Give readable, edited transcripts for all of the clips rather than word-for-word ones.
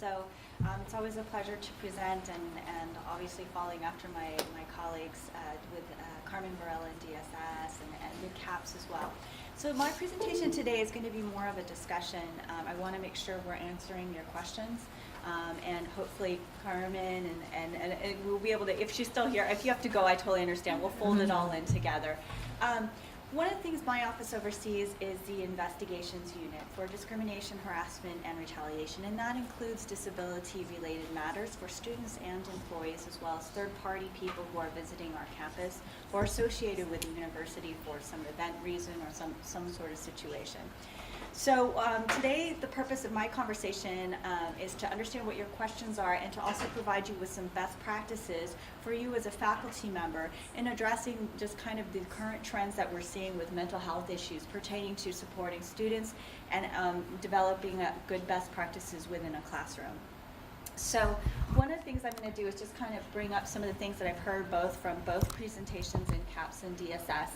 So it's always a pleasure to present, and obviously following after my colleagues with Carmen Burrell in DSS and with CAPS as well. So my presentation today is going to be more of a discussion. I want to make sure we're answering your questions. And hopefully Carmen and we'll be able to, if she's still here, if you have to go, I totally understand. We'll fold it all in together. One of the things my office oversees is the investigations unit for discrimination, harassment, and retaliation, and that includes disability-related matters for students and employees, as well as third-party people who are visiting our campus or associated with the university for some event reason or some sort of situation. So today, the purpose of my conversation is to understand what your questions are and to also provide you with some best practices for you as a faculty member in addressing just kind of the current trends that we're seeing with mental health issues pertaining to supporting students and developing good best practices within a classroom. So one of the things I'm going to do is just kind of bring up some of the things that I've heard both from both presentations in CAPS and DSS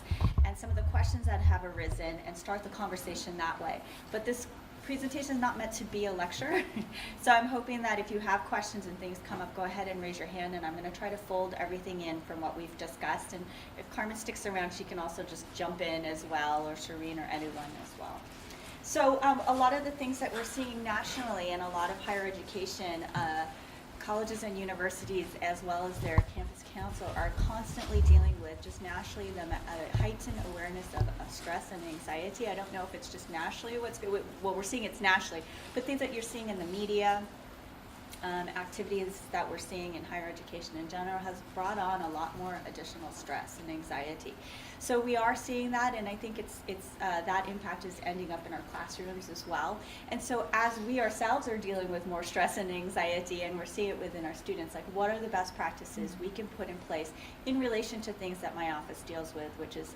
and some of the questions that have arisen and start the conversation that way. But this presentation is not meant to be a lecture, so I'm hoping that if you have questions and things come up, go ahead and raise your hand, and I'm going to try to fold everything in from what we've discussed. And if Carmen sticks around, she can also just jump in as well, or Shireen or anyone as well. So a lot of the things that we're seeing nationally in a lot of higher education, colleges and universities, as well as their campus council, are constantly dealing with just nationally the heightened awareness of stress and anxiety. I don't know if it's just nationally what we're seeing, it's nationally, but things that you're seeing in the media, activities that we're seeing in higher education in general has brought on a lot more additional stress and anxiety. So we are seeing that, and I think it's that impact is ending up in our classrooms as well. And so as we ourselves are dealing with more stress and anxiety, and we're seeing it within our students, like what are the best practices we can put in place in relation to things that my office deals with, which is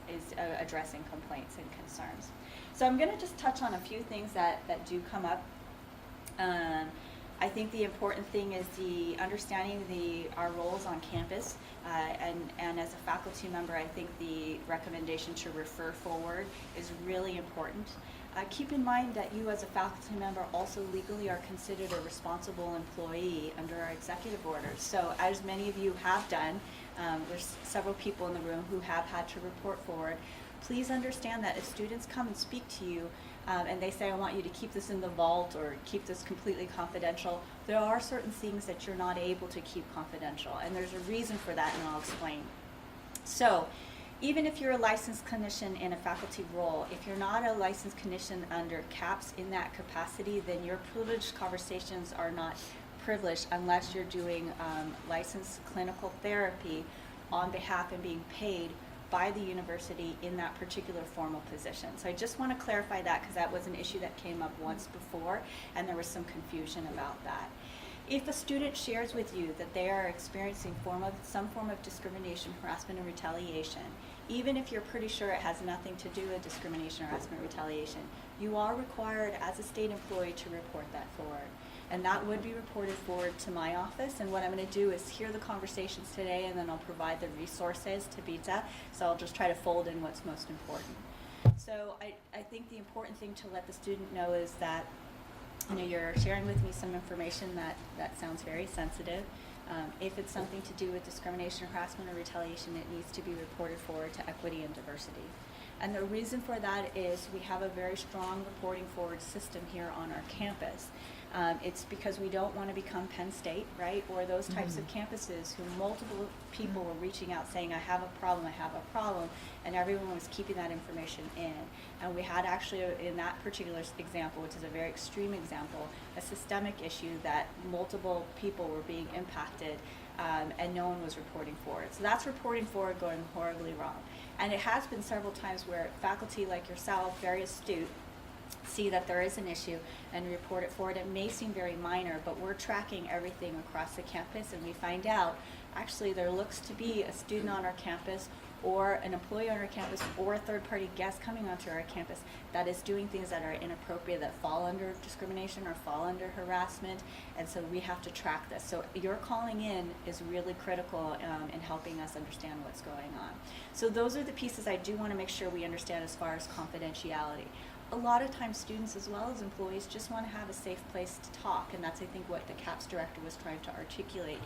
addressing complaints and concerns. So I'm going to just touch on a few things that do come up. I think the important thing is the understanding our roles on campus, and as a faculty member, I think the recommendation to refer forward is really important. Keep in mind that you as a faculty member also legally are considered a responsible employee under our executive orders. So as many of you have done, there's several people in the room who have had to report forward. Please understand that if students come and speak to you and they say, I want you to keep this in the vault or keep this completely confidential, there are certain things that you're not able to keep confidential, and there's a reason for that, and I'll explain. So even if you're a licensed clinician in a faculty role, if you're not a licensed clinician under CAPS in that capacity, then your privileged conversations are not privileged unless you're doing licensed clinical therapy on behalf and being paid by the university in that particular formal position. So I just want to clarify that, because that was an issue that came up once before and there was some confusion about that. If a student shares with you that they are experiencing some form of discrimination, harassment, and retaliation, even if you're pretty sure it has nothing to do with discrimination, harassment, retaliation, you are required as a state employee to report that forward. And that would be reported forward to my office. And what I'm going to do is hear the conversations today, and then I'll provide the resources to Bita. So I'll just try to fold in what's most important. So I think the important thing to let the student know is that you're sharing with me some information that sounds very sensitive. If it's something to do with discrimination, harassment, or retaliation, it needs to be reported forward to equity and diversity. And the reason for that is we have a very strong reporting forward system here on our campus. It's because we don't want to become Penn State, right, or those types of campuses who multiple people were reaching out saying, I have a problem, and everyone was keeping that information in. And we had actually, in that particular example, which is a very extreme example, a systemic issue that multiple people were being impacted, and no one was reporting forward. So that's reporting forward going horribly wrong. And it has been several times where faculty like yourself, very astute, see that there is an issue and report it forward. It may seem very minor, but we're tracking everything across the campus, and we find out actually there looks to be a student on our campus or an employee on our campus or a third-party guest coming onto our campus that is doing things that are inappropriate, that fall under discrimination or fall under harassment, and so we have to track this. So your calling in is really critical in helping us understand what's going on. So those are the pieces I do want to make sure we understand as far as confidentiality. a lot of times students as well as employees just want to have a safe place to talk, and that's, I think, what the CAPS director was trying to articulate.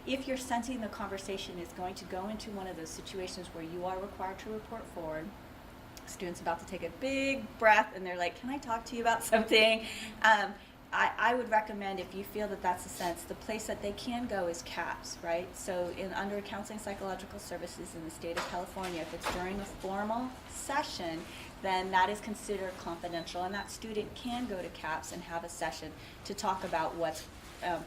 If you're sensing the conversation is going to go into one of those situations where you are required to report forward, student's about to take a big breath and they're like, can I talk to you about something? I would recommend, if you feel that that's the sense, the place that they can go is CAPS, right? So under Counseling Psychological Services in the state of California, if it's during a formal session, then that is considered confidential, and that student can go to CAPS and have a session to talk about what's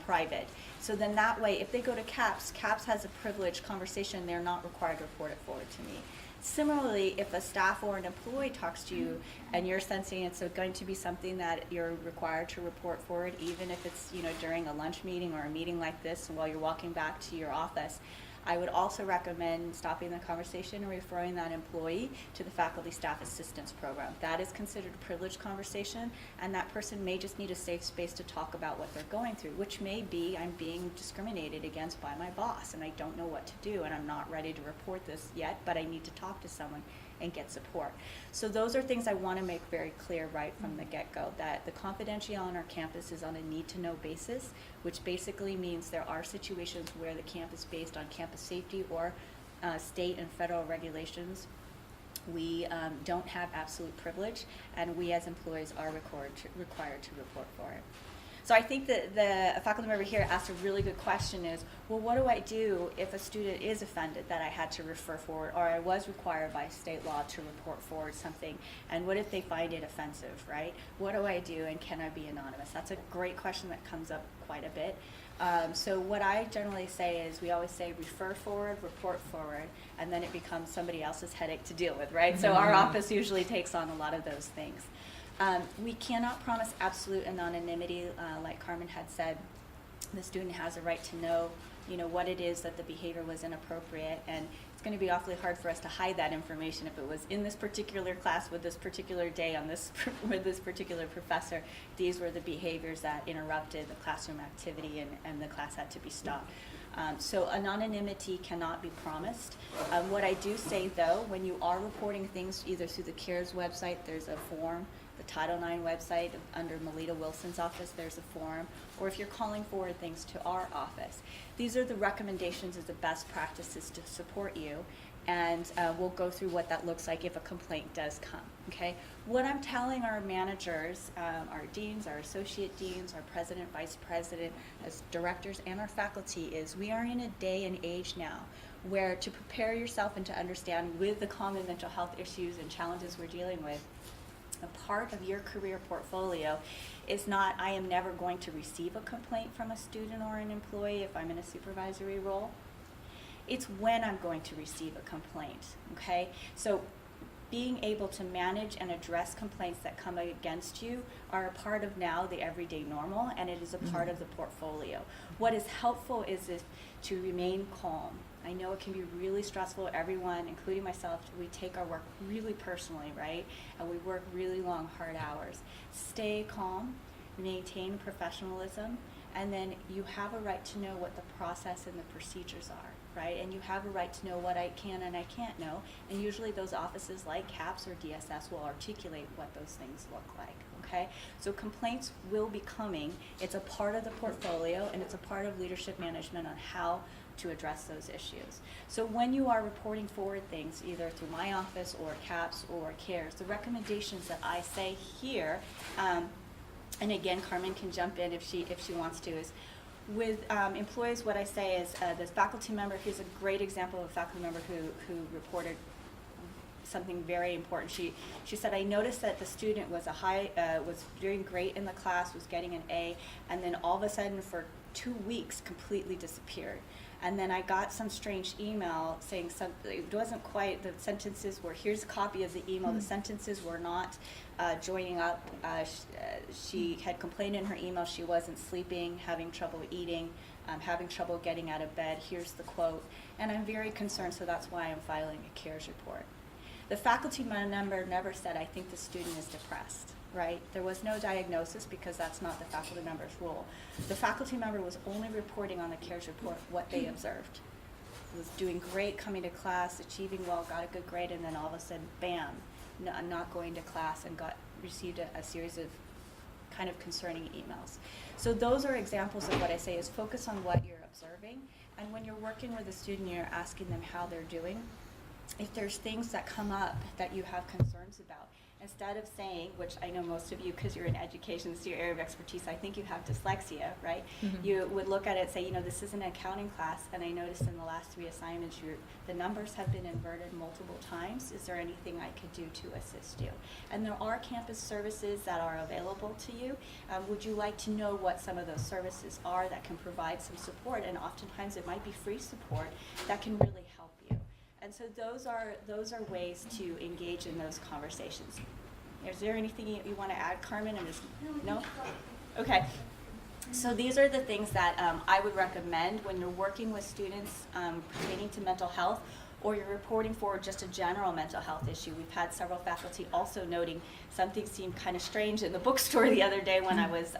private. So then that way, if they go to CAPS, CAPS has a privileged conversation, they're not required to report it forward to me. Similarly, if a staff or an employee talks to you and you're sensing it's going to be something that you're required to report forward, even if it's during a lunch meeting or a meeting like this while you're walking back to your office, I would also recommend stopping the conversation and referring that employee to the Faculty Staff Assistance Program. That is considered a privileged conversation, and that person may just need a safe space to talk about what they're going through, which may be, I'm being discriminated against by my boss and I don't know what to do and I'm not ready to report this yet, but I need to talk to someone and get support. So those are things I want to make very clear right from the get-go, that the confidentiality on our campus is on a need-to-know basis, which basically means there are situations where the camp is based on campus safety or state and federal regulations. We don't have absolute privilege, and we as employees are required to report for it. So I think that the faculty member here asked a really good question is, well, what do I do if a student is offended that I had to refer forward, or I was required by state law to report forward something, and what if they find it offensive, right? What do I do, and can I be anonymous? That's a great question that comes up quite a bit. So what I generally say is, we always say refer forward, report forward, and then it becomes somebody else's headache to deal with, right? So our office usually takes on a lot of those things. We cannot promise absolute anonymity, like Carmen had said. The student has a right to know, what it is that the behavior was inappropriate, and it's going to be awfully hard for us to hide that information if it was in this particular class with this particular day on this with this particular professor. These were the behaviors that interrupted the classroom activity, and the class had to be stopped. So anonymity cannot be promised. What I do say, though, when you are reporting things either through the CARES website, there's a form. The Title IX website, under Melita Wilson's office, there's a form, or if you're calling forward things to our office. These are the recommendations of the best practices to support you, and we'll go through what that looks like if a complaint does come, okay? What I'm telling our managers, our deans, our associate deans, our president, vice president, as directors, and our faculty is, we are in a day and age now where, to prepare yourself and to understand with the common mental health issues and challenges we're dealing with, a part of your career portfolio is not, I am never going to receive a complaint from a student or an employee if I'm in a supervisory role. It's when I'm going to receive a complaint, okay? So being able to manage and address complaints that come against you are a part of now the everyday normal, and it is a part of the portfolio. What is helpful is to remain calm. I know it can be really stressful. Everyone, including myself, we take our work really personally, right? And we work really long, hard hours. Stay calm, maintain professionalism, and then you have a right to know what the process and the procedures are, right? And you have a right to know what I can and I can't know. And usually those offices like CAPS or DSS will articulate what those things look like, okay? So complaints will be coming. It's a part of the portfolio, and it's a part of leadership management on how to address those issues. So when you are reporting forward things, either through my office or CAPS or CARES, the recommendations that I say here, and again, Carmen can jump in if she wants to, is with employees, what I say is this faculty member, here's a great example of a faculty member who reported something very important. She said, I noticed that the student was was doing great in the class, was getting an A, and then all of a sudden for 2 weeks completely disappeared. And then I got some strange email saying something, it wasn't quite, the sentences were, here's a copy of the email, the sentences were not joining up. She had complained in her email she wasn't sleeping, having trouble eating, having trouble getting out of bed. Here's the quote. And I'm very concerned, so that's why I'm filing a CARES report. The faculty member never said, I think the student is depressed, right? There was no diagnosis because that's not the faculty member's role. The faculty member was only reporting on the CARES report what they observed. Was doing great, coming to class, achieving well, got a good grade, and then all of a sudden, bam, I'm not going to class and got received a series of kind of concerning emails. So those are examples of what I say is focus on what you're observing, and when you're working with a student, you're asking them how they're doing. If there's things that come up that you have concerns about, instead of saying, which I know most of you, because you're in education, this is your area of expertise, I think you have dyslexia, right? Mm-hmm. You would look at it and say, this is an accounting class, and I noticed in the last 3 assignments, the numbers have been inverted multiple times. Is there anything I could do to assist you? And there are campus services that are available to you. Would you like to know what some of those services are that can provide some support? And oftentimes it might be free support that can really help you. And so those are ways to engage in those conversations. Is there anything you want to add, Carmen? No? Okay. So these are the things that I would recommend when you're working with students pertaining to mental health, or you're reporting for just a general mental health issue. We've had several faculty also noting something seemed kind of strange in the bookstore the other day when I was,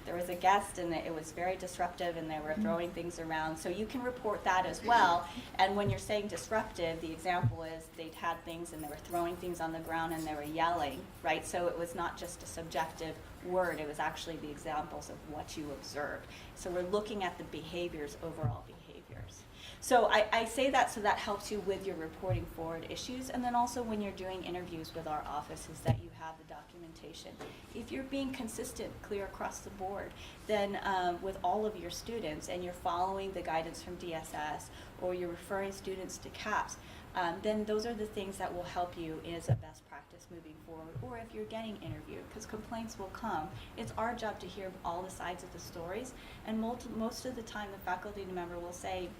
there was a guest and it was very disruptive and they were throwing things around. So you can report that as well. And when you're saying disruptive, the example is they'd had things and they were throwing things on the ground and they were yelling, right? So it was not just a subjective word, it was actually the examples of what you observed. So we're looking at the behaviors, overall behaviors. So I say that so that helps you with your reporting forward issues, and then also when you're doing interviews with our office is that you have the documentation. If you're being consistent, clear across the board, then with all of your students, and you're following the guidance from DSS, or you're referring students to CAPS, then those are the things that will help you as a best practice moving forward. Or if you're getting interviewed, because complaints will come, it's our job to hear all the sides of the stories, and most of the time the faculty member will say,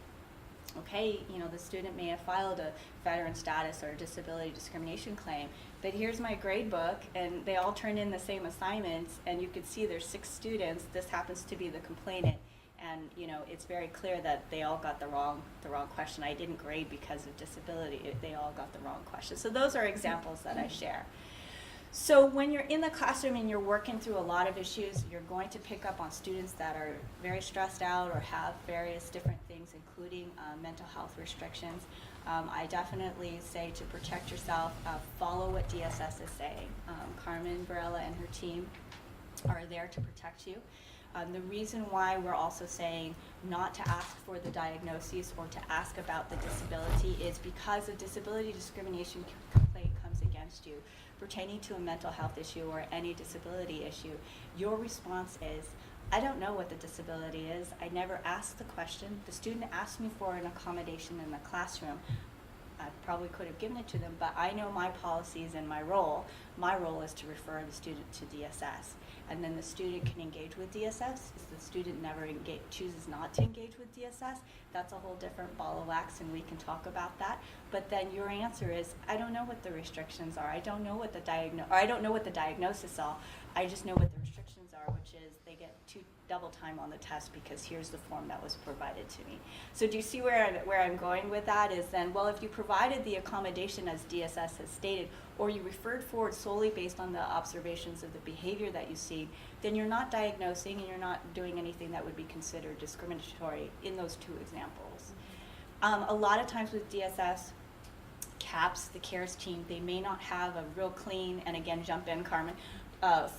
okay, the student may have filed a veteran status or a disability discrimination claim, but here's my grade book, and they all turned in the same assignments, and you could see there's 6 students. This happens to be the complainant, and it's very clear that they all got the wrong question. I didn't grade because of disability. They all got the wrong question. So those are examples that I share. So when you're in the classroom and you're working through a lot of issues, you're going to pick up on students that are very stressed out or have various different things, including mental health restrictions. I definitely say to protect yourself, follow what DSS is saying. Carmen Barella and her team are there to protect you. The reason why we're also saying not to ask for the diagnosis or to ask about the disability is because a disability discrimination complaint comes against you pertaining to a mental health issue or any disability issue. Your response is, I don't know what the disability is. I never asked the question. The student asked me for an accommodation in the classroom. I probably could have given it to them, but I know my policies and my role. My role is to refer the student to DSS. And then the student can engage with DSS. If the student never chooses not to engage with DSS, that's a whole different ball of wax, and we can talk about that. But then your answer is, I don't know what the restrictions are. I don't know what the diagnosis are. I just know what the restrictions are, which is they get double time on the test because here's the form that was provided to me. So do you see where I'm going with that is then, well, if you provided the accommodation as DSS has stated, or you referred forward solely based on the observations of the behavior that you see, then you're not diagnosing and you're not doing anything that would be considered discriminatory in those 2 examples. A lot of times with DSS, CAPS, the CARES team, they may not have a real clean, and again, jump in, Carmen,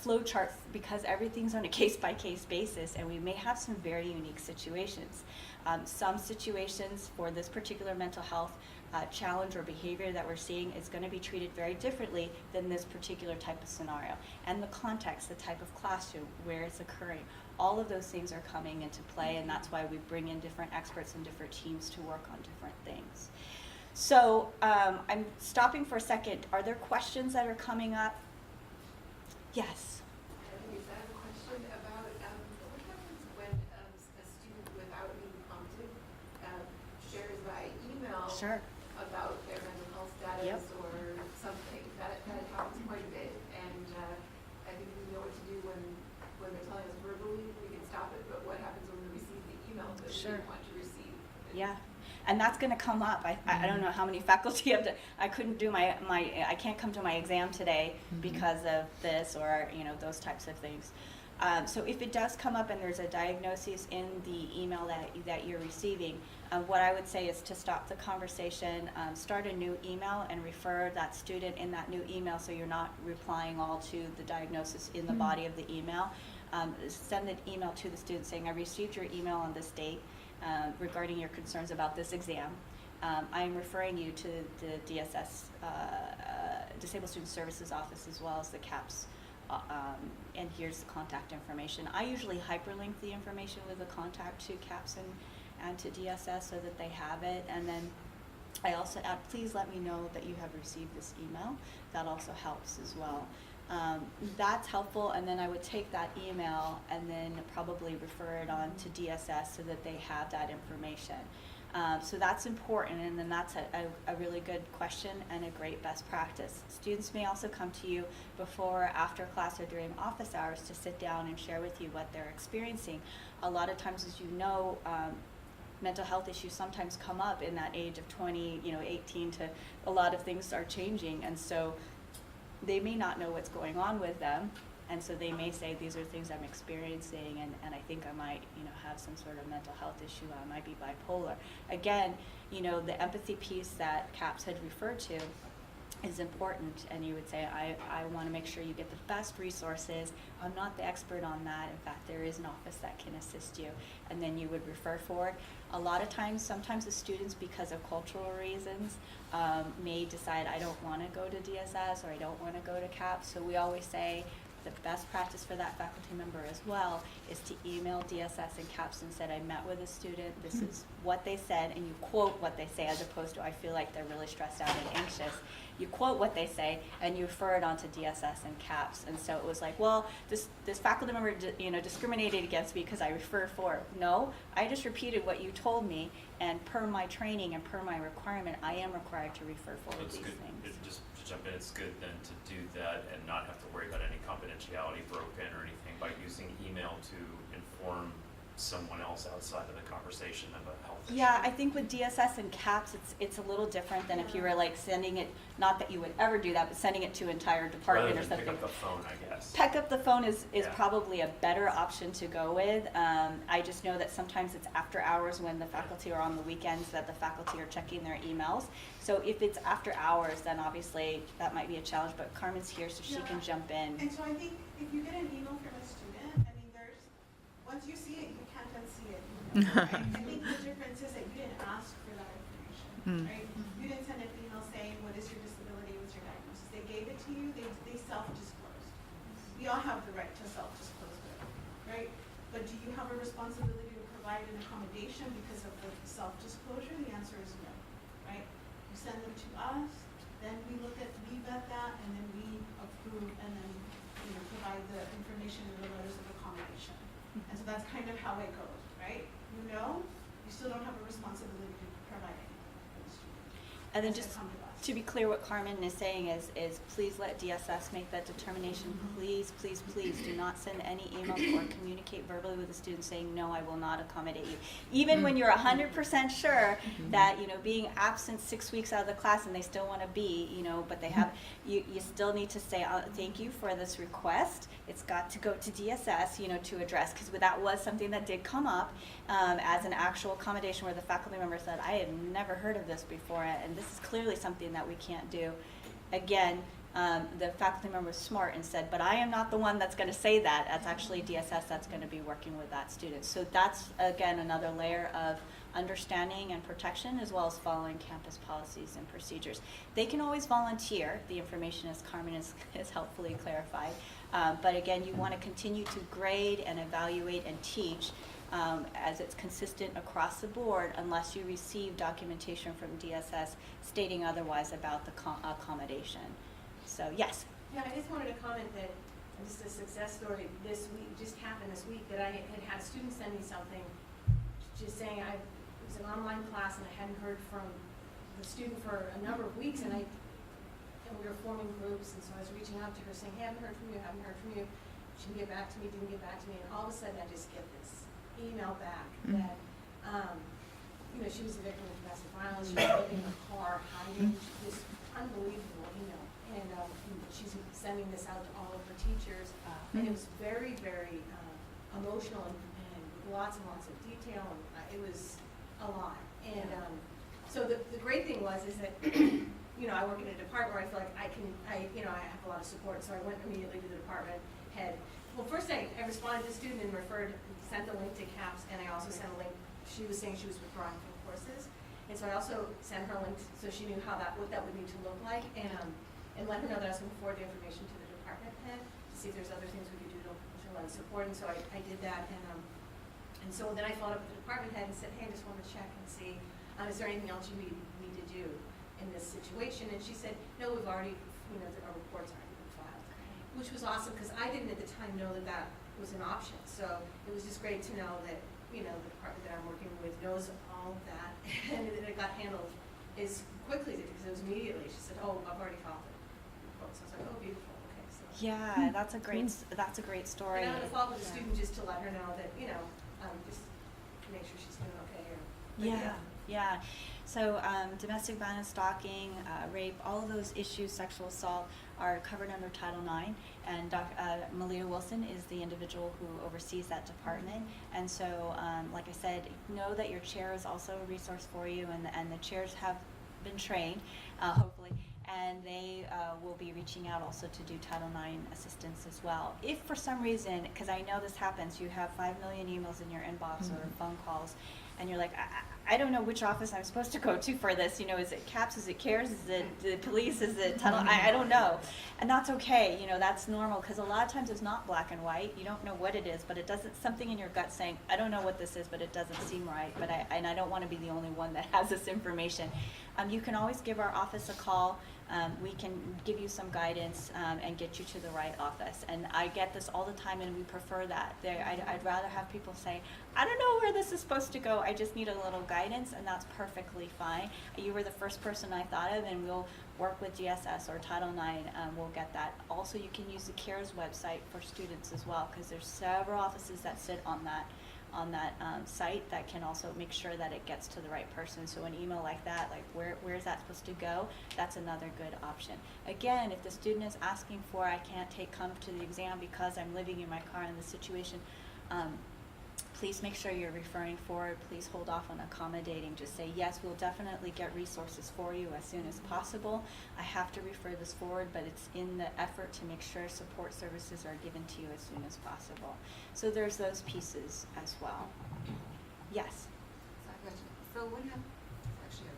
flow chart because everything's on a case-by-case basis, and we may have some very unique situations. Some situations for this particular mental health challenge or behavior that we're seeing is going to be treated very differently than this particular type of scenario. And the context, the type of classroom, where it's occurring, all of those things are coming into play, and that's why we bring in different experts and different teams to work on different things. So I'm stopping for a second. Are there questions that are coming up? Yes. I have a question about what happens when a student, without being prompted, shares by email about their mental health status or something. That happens quite a bit, and I think we know what to do when they're telling us verbally. We can stop it, but what happens when we receive the email that we didn't want to receive? Yeah. And that's going to come up. I don't know how many faculty have to. I couldn't do I can't come to my exam today because of this or those types of things. So if it does come up and there's a diagnosis in the email that you're receiving, what I would say is to stop the conversation, start a new email and refer that student in that new email so you're not replying all to the diagnosis in the body of the email. Send an email to the student saying, I received your email on this date regarding your concerns about this exam. I am referring you to the DSS, Disabled Student Services Office, as well as the CAPS, and here's the contact information. I usually hyperlink the information with the contact to CAPS and to DSS so that they have it, and then I also add, please let me know that you have received this email. That also helps as well. That's helpful, and then I would take that email and then probably refer it on to DSS so that they have that information. So that's important, and then that's a really good question and a great best practice. Students may also come to you before, after class, or during office hours to sit down and share with you what they're experiencing. A lot of times, as you know, mental health issues sometimes come up in that age of 20, 18 to a lot of things are changing, and so they may not know what's going on with them. And so they may say, these are things I'm experiencing, and I think I might, have some sort of mental health issue. I might be bipolar. Again, the empathy piece that CAPS had referred to is important, and you would say, I want to make sure you get the best resources. I'm not the expert on that. In fact, there is an office that can assist you, and then you would refer forward. A lot of times, sometimes the students, because of cultural reasons, may decide, I don't want to go to DSS, or I don't want to go to CAPS. So we always say, the best practice for that faculty member as well is to email DSS and CAPS and said, I met with a student, this is what they said, and you quote what they say, as opposed to, I feel like they're really stressed out and anxious. You quote what they say and you refer it on to DSS and CAPS. And so it was like, well, this faculty member discriminated against me because I referred for it. No, I just repeated what you told me, and per my training and per my requirement, I am required to refer forward these things. Just to jump in, it's good then to do that and not have to worry about any confidentiality broken or anything by using email to inform someone else outside of the conversation of a health issue. Yeah, I think with DSS and CAPS, it's a little different than if you were like sending it, not that you would ever do that, but sending it to an entire department or something. Pick up the phone, I guess. Pick up the phone is probably a better option to go with. I just know that sometimes it's after hours when the faculty are on the weekends that the faculty are checking their emails. So if it's after hours, then obviously that might be a challenge, but Carmen's here so she can jump in. And so I think if you get an email from a student, once you see it, you can't unsee it. Right? I think the difference is that you didn't ask for that information, right? You didn't send an email saying, what is your disability, what's your diagnosis? They gave it to you, they self-disclosed. We all have the right to self-disclose, right? But do you have a responsibility to provide an accommodation because of the self-disclosure? The answer is no, right? You send them to us, then we vet that, and then we approve, and then provide the information in the letters of accommodation. And so that's kind of how it goes, right? You still don't have a responsibility to provide anything for the student. And then just to be clear, what Carmen is saying is please let DSS make that determination. Please, please, please do not send any emails or communicate verbally with the student saying, no, I will not accommodate you. Even when you're 100% sure that, being absent 6 weeks out of the class and they still want to be, but they have, you still need to say, thank you for this request. It's got to go to DSS, to address, because that was something that did come up as an actual accommodation where the faculty member said, I have never heard of this before, and this is clearly something that we can't do. Again, the faculty member was smart and said, but I am not the one that's going to say that. That's actually DSS that's going to be working with that student. So that's, again, another layer of understanding and protection, as well as following campus policies and procedures. They can always volunteer, the information, as Carmen has helpfully clarified. But again, you want to continue to grade and evaluate and teach as it's consistent across the board, unless you receive documentation from DSS stating otherwise about the accommodation. So, yes? Yeah, I just wanted to comment that just a success story this week, just happened this week, that I had students send me something just saying it was an online class and I hadn't heard from the student for a number of weeks, and we were forming groups, and so I was reaching out to her saying, hey, haven't heard from you. She didn't get back to me, and all of a sudden I just get this email back that you know, she was a victim of domestic violence, she was living in her car, hiding, this unbelievable email. And she's sending this out to all of her teachers, and it was very, very emotional and with lots and lots of detail, and it was a lot. And so the great thing is that, you know, I work in a department where I feel like I have a lot of support, so I went immediately to the department head. Well, first I responded to the student and sent the link to CAPS, and I also sent a link. She was saying she was withdrawing from courses, and so I also sent her links so she knew what that would need to look like, and let her know that I was going to forward the information to the department head to see if there's other things we could do to lend support. And so I did that, and so then I followed up with the department head and said, hey, I just wanted to check and see, is there anything else you need me to do in this situation? And she said, no, we've already, you know, our reports already been filed, which was awesome because I didn't at the time know that was an option. So it was just great to know that, you know, the department that I'm working with knows all of that, and it got handled as quickly because it was immediately. She said, oh, I've already filed it. So I was like, oh, beautiful. Okay, so Yeah, that's a great story. and I'm gonna follow up with the student just to let her know that, you know, just to make sure she's doing okay. Yeah. So domestic violence, stalking, rape, all of those issues, sexual assault, are covered under Title IX, and Melita Wilson is the individual who oversees that department. And so, like I said, know that your chair is also a resource for you, and the chairs have been trained, hopefully, and they will be reaching out also to do Title IX assistance as well. If for some reason, because I know this happens, you have 5 million emails in your inbox or phone calls, and you're like, I don't know which office I'm supposed to go to for this. You know, is it CAPS? Is it CARES? Is it the police? Is it Title? I don't know. And that's okay. You know, that's normal because a lot of times it's not black and white. You don't know what it is, but it doesn't, something in your gut saying, I don't know what this is, but it doesn't seem right. But I don't want to be the only one that has this information. You can always give our office a call. We can give you some guidance and get you to the right office. And I get this all the time, and we prefer that. I'd rather have people say, I don't know where this is supposed to go. I just need a little guidance, and that's perfectly fine. You were the first person I thought of, and we'll work with GSS or Title IX. We'll get that. Also, you can use the CARES website for students as well, because there's several offices that sit on that site that can also make sure that it gets to the right person. So an email like that, like where is that supposed to go? That's another good option. Again, if the student is asking for, I can't come to the exam because I'm living in my car in this situation, please make sure you're referring forward. Please hold off on accommodating. Just say, yes, we'll definitely get resources for you as soon as possible. I have to refer this forward, but it's in the effort to make sure support services are given to you as soon as possible. So there's those pieces as well. Yes? So I have a question. So what happened, actually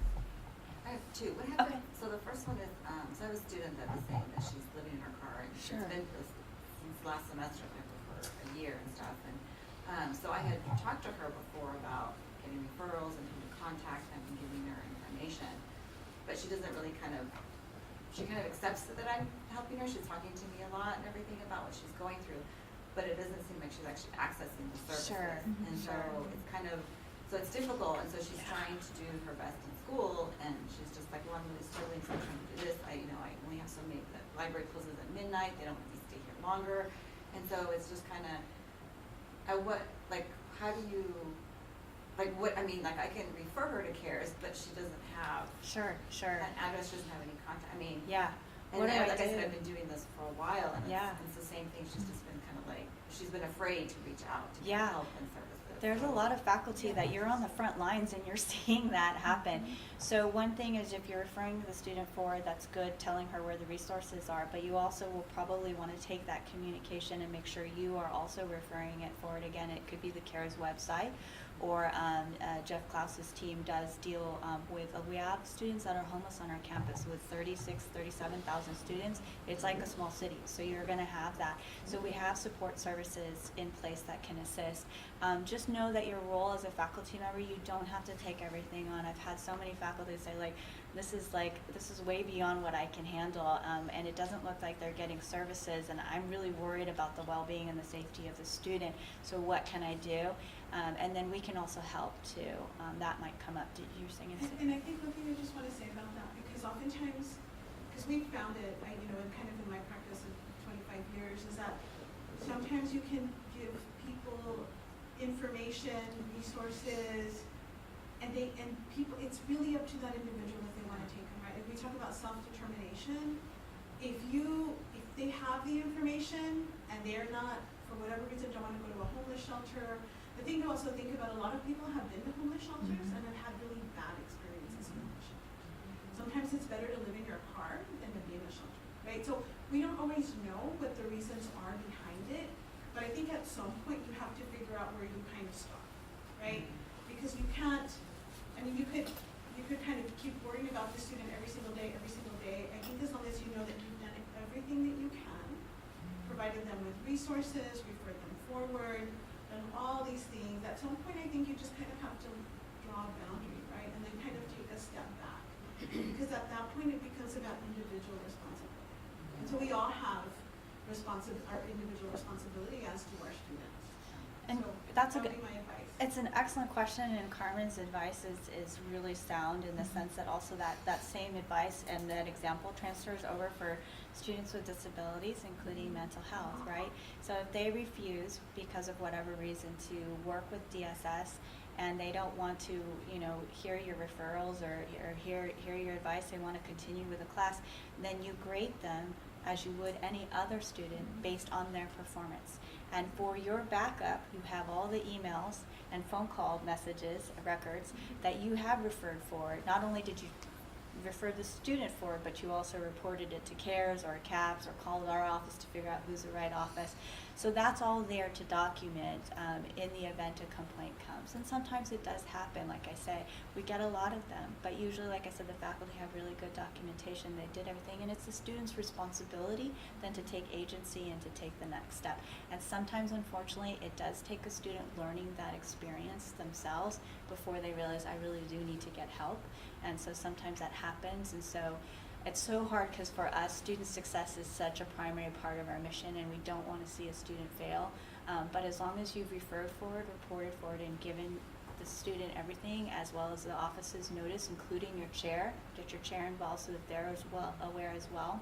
I have two. What happened? Okay. So the first one is, so I have a student that was saying that she's living in her car, and Sure. it's been since last semester, for a year and stuff. And so I had talked to her before about getting referrals and who to contact and giving her information, but she doesn't really she kind of accepts that I'm helping her. She's talking to me a lot and everything about what she's going through, but it doesn't seem like she's actually accessing the services. Sure. And so it's it's difficult, and so she's trying to do her best in school, and she's just like, well, I'm really struggling, so I'm trying to do this. I only have so many, the library closes at midnight, they don't let me stay here longer, and so it's just kind of, how do you, I can refer her to CARES, but she doesn't have Sure. an address, she doesn't have any contact, Yeah. and What do like I I said, do? I've been doing this for a while, and Yeah. it's the same thing, she's just been kind of like, she's been afraid to reach out to get Yeah. help and services. There's a lot of faculty that you're on the front lines and you're seeing that happen. So one thing is, if you're referring the student forward, that's good, telling her where the resources are, but you also will probably want to take that communication and make sure you are also referring it forward. Again, it could be the CARES website, or Jeff Klaus's team does deal with, we have students that are homeless on our campus with 37,000 students. It's like a small city, so you're going to have that. So we have support services in place that can assist. Just know that your role as a faculty member, you don't have to take everything on. I've had so many faculty say, this is way beyond what I can handle, and it doesn't look like they're getting services, and I'm really worried about the well-being and the safety of the student, so what can I do? And then we can also help too. That might come up. Did you say anything? And I think one thing I just want to say about that, because oftentimes, because we've found it, kind of in my practice of 25 years, is that sometimes you can give people information, resources, and people, it's really up to that individual if they want to take them, right? If we talk about self-determination, if they have the information and they're not, for whatever reason, don't want to go to a homeless shelter. The thing to also think about, a lot of people have been to homeless shelters and have had really bad experiences in homeless shelters. Sometimes it's better to live in your car than to be in a shelter, right? So we don't always know what the reasons are behind it, but I think at some point you have to figure out where you kind of stop, right? Because you can't, I mean, you could kind of keep worrying about the student every single day. I think as long as you know that you've done everything that you can, provided them with resources, referred them forward, done all these things, at some point I think you just kind of have to draw a boundary, right? And then kind of take a step back. Because at that point it becomes about individual responsibility. And so we all have our individual responsibility as to our students. And so that's that would be my advice. It's an excellent question, and Carmen's advice is really sound in the sense that also that same advice and that example transfers over for students with disabilities, including mental health, right? So if they refuse, because of whatever reason, to work with DSS, and they don't want to, hear your referrals or hear your advice, they want to continue with the class, then you grade them as you would any other student based on their performance. And for your backup, you have all the emails and phone call messages, records that you have referred for. Not only did you refer the student for, but you also reported it to CARES or CAPS or called our office to figure out who's the right office. So that's all there to document in the event a complaint comes. And sometimes it does happen, like I say. We get a lot of them, but usually, like I said, the faculty have really good documentation. They did everything, and it's the student's responsibility then to take agency and to take the next step. And sometimes, unfortunately, it does take a student learning that experience themselves before they realize, I really do need to get help. And so sometimes that happens, and so it's so hard because for us, student success is such a primary part of our mission, and we don't want to see a student fail. But as long as you've referred forward, reported forward, and given the student everything, as well as the office's notice, including your chair, get your chair involved so that they're as well aware as well,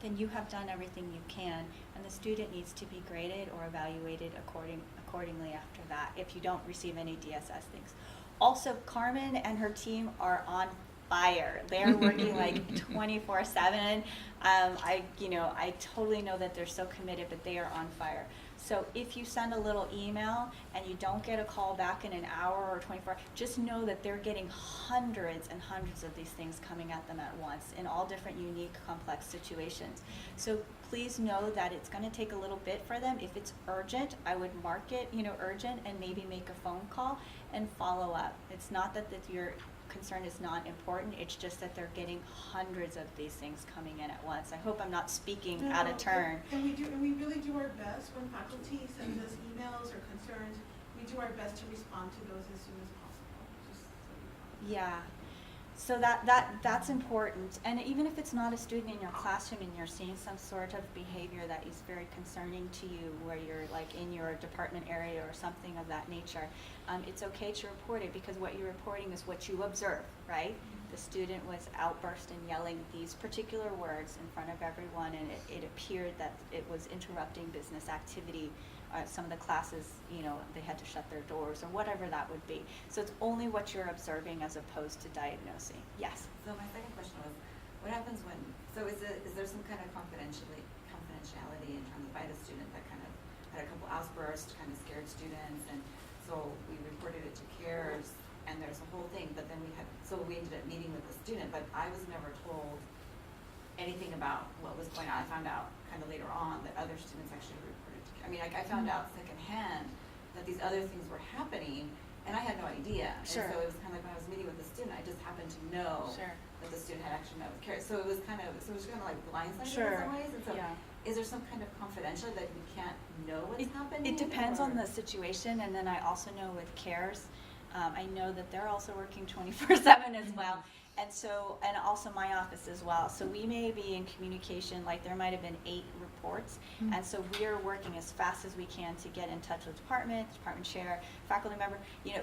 then you have done everything you can, and the student needs to be graded or evaluated accordingly after that if you don't receive any DSS things. Also, Carmen and her team are on fire. They're working like 24/7. I totally know that they're so committed, but they are on fire. So if you send a little email and you don't get a call back in an hour or 24, just know that they're getting hundreds and hundreds of these things coming at them at once in all different unique, complex situations. So please know that it's going to take a little bit for them. If it's urgent, I would mark it, urgent, and maybe make a phone call and follow up. It's not that your concern is not important, it's just that they're getting hundreds of these things coming in at once. I hope I'm not speaking out of turn. And we really do our best when faculty sends us emails or concerns. We do our best to respond to those as soon as possible. Just so you know. Yeah. So that's important. And even if it's not a student in your classroom and you're seeing some sort of behavior that is very concerning to you, where you're like in your department area or something of that nature, it's okay to report it, because what you're reporting is what you observe, right? The student was outburst and yelling these particular words in front of everyone, and it appeared that it was interrupting business activity. Some of the classes, they had to shut their doors or whatever that would be. So it's only what you're observing as opposed to diagnosing. Yes? So my second question was, what happens when, so is there some kind of confidentiality in terms of by the student that kind of had a couple outbursts, kind of scared students, and so we reported it to CARES, and there's a whole thing, but then we ended up meeting with the student, but I was never told anything about what was going on. I found out kind of later on that other students actually reported. I found out secondhand that these other things were happening, and I had no idea. Sure. And so it was kind of like when I was meeting with the student, I just happened to know that the student had actually met with CARES. So it was kind of like blindsided in some ways. And so is there some kind of confidentiality that we can't know what's happening? It depends on the situation, and then I also know with CARES, I know that they're also working 24/7 as well. And also my office as well. So we may be in communication, like there might have been 8 reports. And so we are working as fast as we can to get in touch with department chair, faculty member,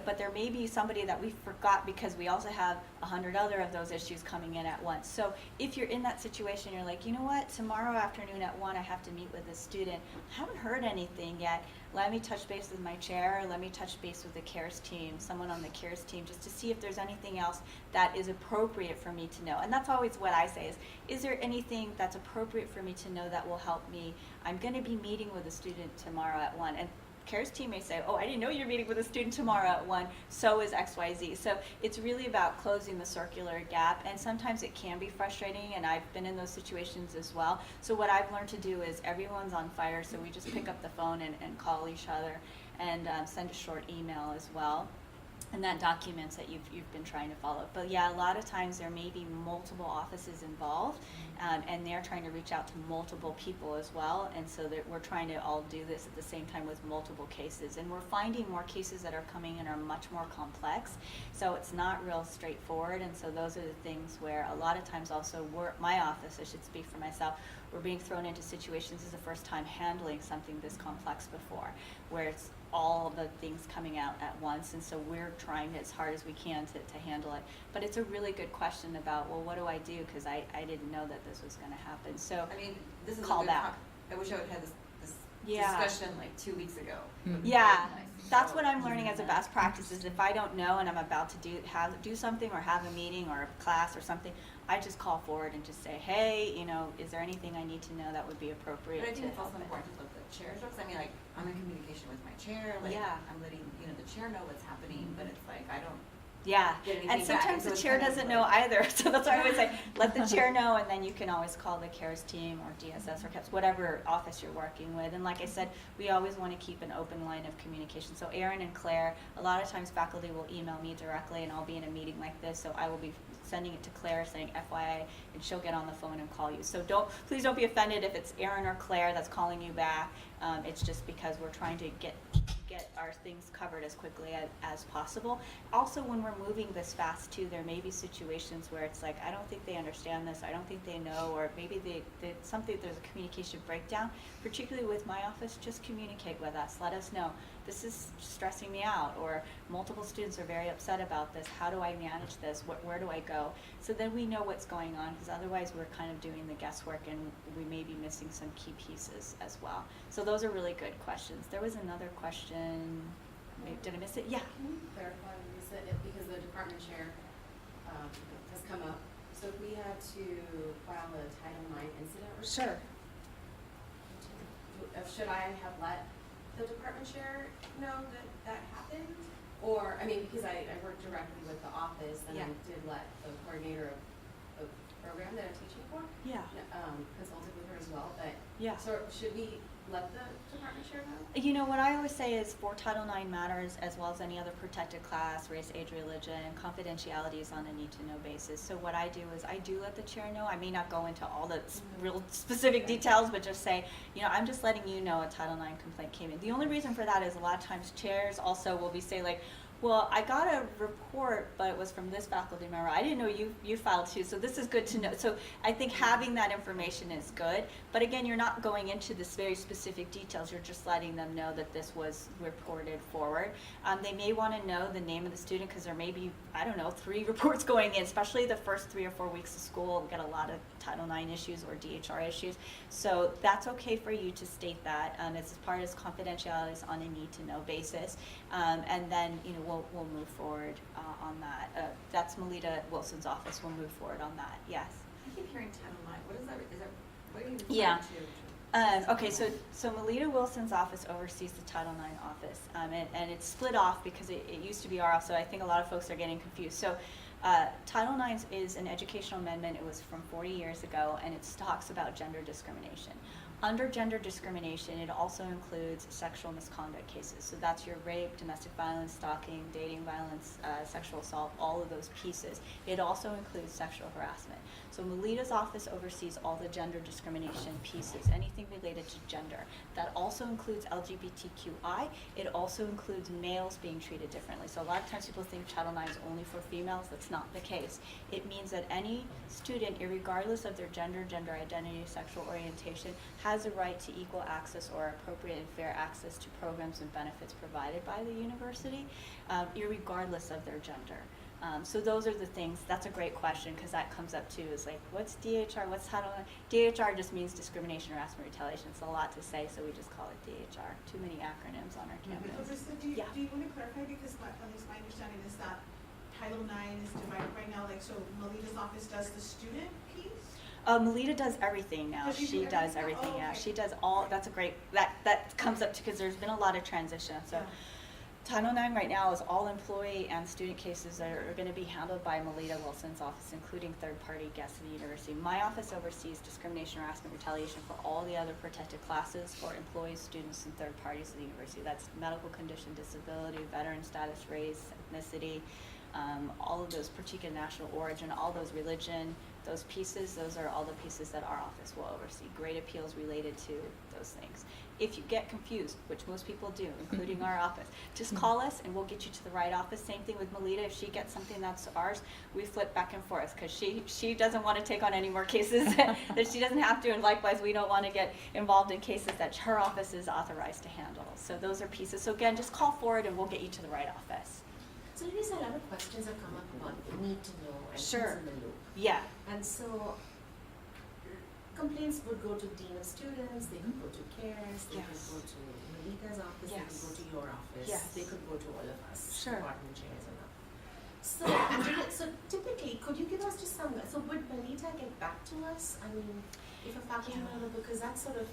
but there may be somebody that we forgot because we also have 100 other of those issues coming in at once. So if you're in that situation, you're like, you know what, tomorrow afternoon at 1, I have to meet with a student. I haven't heard anything yet. let me touch base with my chair, let me touch base with the CARES team, someone on the CARES team, just to see if there's anything else that is appropriate for me to know. And that's always what I say is there anything that's appropriate for me to know that will help me? I'm going to be meeting with a student tomorrow at 1, and CARES team may say, oh, I didn't know you're meeting with a student tomorrow at 1, so is XYZ. So it's really about closing the circular gap, and sometimes it can be frustrating, and I've been in those situations as well. So what I've learned to do is everyone's on fire, so we just pick up the phone and call each other and send a short email as well. And that documents that you've been trying to follow. But yeah, a lot of times there may be multiple offices involved, and they're trying to reach out to multiple people as well. And so that we're trying to all do this at the same time with multiple cases. And we're finding more cases that are coming in are much more complex. So it's not real straightforward. And so those are the things where a lot of times also my office, I should speak for myself, we're being thrown into situations. This is the first time handling something this complex before, where it's all of the things coming out at once, and so we're trying as hard as we can to handle it. But it's a really good question about, well, what do I do? Because I didn't know that this was going to happen. So I mean, this is call a good back. I wish I would have had this Yeah. discussion like 2 weeks ago. Yeah, Nice. that's So- what I'm learning as a best practice is if I don't know and I'm about to do something or have a meeting or a class or something, I just call forward and just say, hey, is there anything I need to know that would be appropriate But I to think it's help also it? important to let the chair know, 'cause I mean, like, I'm in communication with my chair, like, Yeah. I'm letting, the chair know what's happening, but it's like, I don't Yeah, get anything and back, sometimes so the it's chair kind of doesn't like- know either, so that's why I always say, let the chair know, and then you can always call the CARES team or DSS or CAPS, whatever office you're working with. And like I said, we always want to keep an open line of communication. So Erin and Claire, a lot of times faculty will email me directly, and I'll be in a meeting like this, so I will be sending it to Claire saying FYI, and she'll get on the phone and call you. So please don't be offended if it's Erin or Claire that's calling you back. It's just because we're trying to get our things covered as quickly as possible. Also, when we're moving this fast too, there may be situations where it's like, I don't think they understand this, I don't think they know, or maybe there's a communication breakdown. Particularly with my office, just communicate with us. Let us know, this is stressing me out, or multiple students are very upset about this. How do I manage this? Where do I go? So then we know what's going on, because otherwise we're kind of doing the guesswork and we may be missing some key pieces as well. So those are really good questions. There was another question. Did I miss it? Yeah. Can you clarify, Lisa, because the department chair has come up, so if we had to file a Title IX incident report? Sure. Should I have let the department chair know that happened? Or, because I work directly with the office, and I Yeah. did let the coordinator of the program that I'm teaching for, Yeah. consulted with her as well, but, Yeah. so should we let the department chair know? What I always say is for Title IX matters, as well as any other protected class, race, age, religion, confidentiality is on a need-to-know basis. So what I do is I do let the chair know. I may not go into all the real specific details, but just say, I'm just letting you know a Title IX complaint came in. The only reason for that is a lot of times chairs also will say like, well, I got a report, but it was from this faculty member. I didn't know you filed too, so this is good to know. So I think having that information is good. But again, you're not going into this very specific details. You're just letting them know that this was reported forward. They may want to know the name of the student because there may be, 3 reports going in, especially the first 3 or 4 weeks of school. We get a lot of Title IX issues or DHR issues. So that's okay for you to state that. It's as part of confidentiality is on a need-to-know basis. And then, we'll move forward on that. That's Melita Wilson's office. We'll move forward on that. Yes. I keep hearing Title IX. What is that? What are you referring Yeah. to? Okay, so Melita Wilson's office oversees the Title IX office, and it's split off because it used to be our office, so I think a lot of folks are getting confused. So Title IX is an educational amendment. It was from 40 years ago, and it talks about gender discrimination. Under gender discrimination, it also includes sexual misconduct cases. So that's your rape, domestic violence, stalking, dating violence, sexual assault, all of those pieces. It also includes sexual harassment. So Melita's office oversees all the gender discrimination pieces, anything related to gender. That also includes LGBTQI. It also includes males being treated differently. So a lot of times people think Title IX is only for females. That's not the case. It means that any student, regardless of their gender identity, sexual orientation, has a right to equal access or appropriate and fair access to programs and benefits provided by the university, regardless of their gender. So those are the things, that's a great question, because that comes up too, is like, what's DHR, what's Title IX? DHR just means discrimination, harassment, retaliation. It's a lot to say, so we just call it DHR. Too many acronyms on our campus. Krista, do you Yeah. want to clarify, because at least my understanding is that Title IX is divided right now, like, so Melita's office does the student piece? Melita does everything now. Does she She do does everything? everything, Oh, yeah. okay. She does all, that's a great, that comes up to, because there's been a lot of transition. So Yeah. Title IX right now is all employee and student cases that are going to be handled by Melita Wilson's office, including third-party guests of the university. My office oversees discrimination, harassment, retaliation for all the other protected classes for employees, students, and third parties of the university. That's medical condition, disability, veteran status, race, ethnicity, all of those particular national origin, all those religion, those pieces, those are all the pieces that our office will oversee. Great appeals related to those things. If you get confused, which most people do, including our office, just call us and we'll get you to the right office. Same thing with Melita. If she gets something that's ours, we flip back and forth because she doesn't want to take on any more cases that she doesn't have to, and likewise we don't want to get involved in cases that her office is authorized to handle. So those are pieces. So again, just call forward and we'll get you to the right office. So there is a lot of questions that come up about the need to know and Sure. who's in the loop. Yeah. And so complaints would go to dean of students, they could go to CARES, they Yes. could go to Melita's office, they Yes. could go to your office, Yes. they could go to all of us, Sure. department chairs and all. So typically, could you give us just some, so would Melita get back to us? I mean, if a faculty Yeah. member, because that's sort of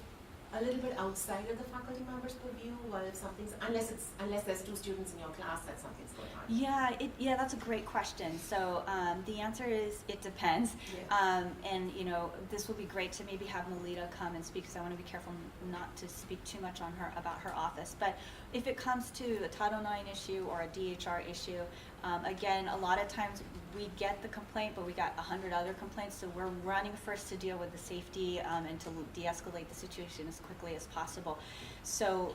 a little bit outside of the faculty member's purview, well, if something's, unless there's 2 students in your class that something's going on. Yeah, that's a great question. So the answer is it depends. Yeah. And this would be great to maybe have Melita come and speak, because I want to be careful not to speak too much on her about her office. But if it comes to a Title IX issue or a DHR issue, again, a lot of times we get the complaint, but we got 100 other complaints. So we're running first to deal with the safety and to de-escalate the situation as quickly as possible. So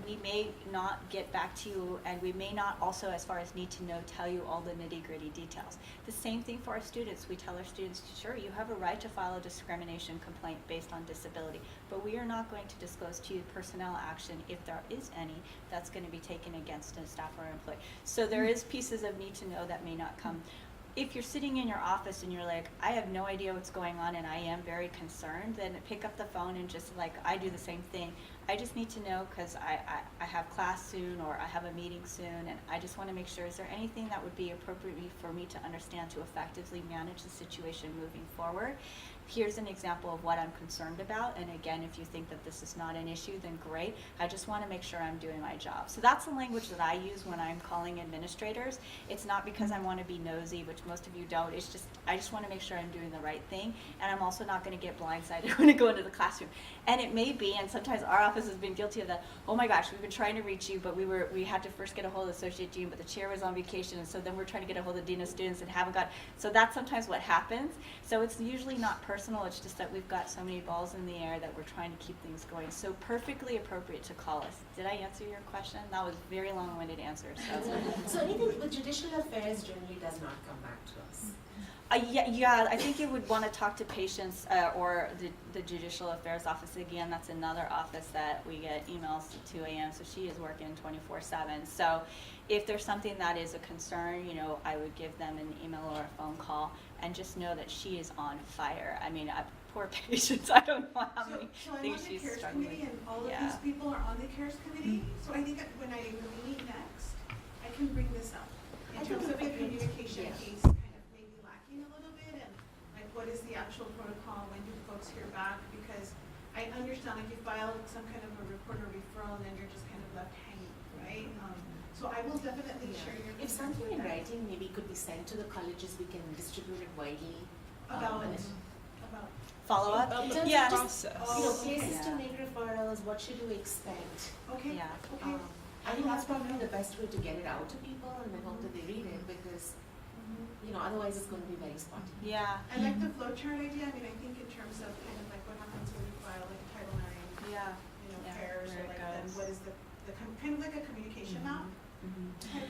we may not get back to you, and we may not also, as far as need to know, tell you all the nitty-gritty details. The same thing for our students. We tell our students, sure, you have a right to file a discrimination complaint based on disability, but we are not going to disclose to you personnel action, if there is any, that's going to be taken against a staff or employee. So there is pieces of need to know that may not come. If you're sitting in your office and you're like, I have no idea what's going on and I am very concerned, then pick up the phone and just like, I do the same thing. I just need to know because I have class soon, or I have a meeting soon, and I just want to make sure, is there anything that would be appropriate for me to understand to effectively manage the situation moving forward? Here's an example of what I'm concerned about, and again, if you think that this is not an issue, then great. I just want to make sure I'm doing my job. So that's the language that I use when I'm calling administrators. It's not because I want to be nosy, which most of you don't. It's just, I just want to make sure I'm doing the right thing, and I'm also not going to get blindsided when I go into the classroom. And it may be, and sometimes our office has been guilty of that, oh my gosh, we've been trying to reach you, but we had to first get a hold of Associate Dean, but the chair was on vacation, and so then we're trying to get a hold of Dean of Students and haven't got, so that's sometimes what happens. So it's usually not personal, it's just that we've got so many balls in the air that we're trying to keep things going. So perfectly appropriate to call us. Did I answer your question? That was a very long-winded answer. So anything with judicial affairs generally does not come back to us. Yeah, I think you would want to talk to patients or the Judicial Affairs Office. Again, that's another office that we get emails at 2 a.m., so she is working 24/7. So if there's something that is a concern, I would give them an email or a phone call, and just know that she is on fire. I mean, poor patients, I don't know how many So I'm on things the she's CARES struggling committee, with. and all of Yeah. these people are on the CARES committee. So I think that when we meet next, I can bring this up I in think terms it of the would be great. communication Yeah. piece, kind of maybe lacking a little bit, and like what is the actual protocol, when do folks hear back? Because I understand, like, you file some kind of a report or referral, and then you're just kind of left hanging, right? So I will definitely share your If concerns something with in them. writing maybe could be sent to the colleges, we can distribute it widely. About, and about. Follow up? in terms Yeah. of just, Oh, okay. places to Yeah. make referrals, what should you expect? Okay, Yeah. okay. I think that's probably the best way to get it out to people and then hope that they read it, because, otherwise it's going to be very spotty. Yeah. I like the flow chart idea. I mean, I think in terms of kind of like what happens when you file like a Title IX, Yeah. Yeah, pairs, where or it like then goes. what is the kind of like a communication map.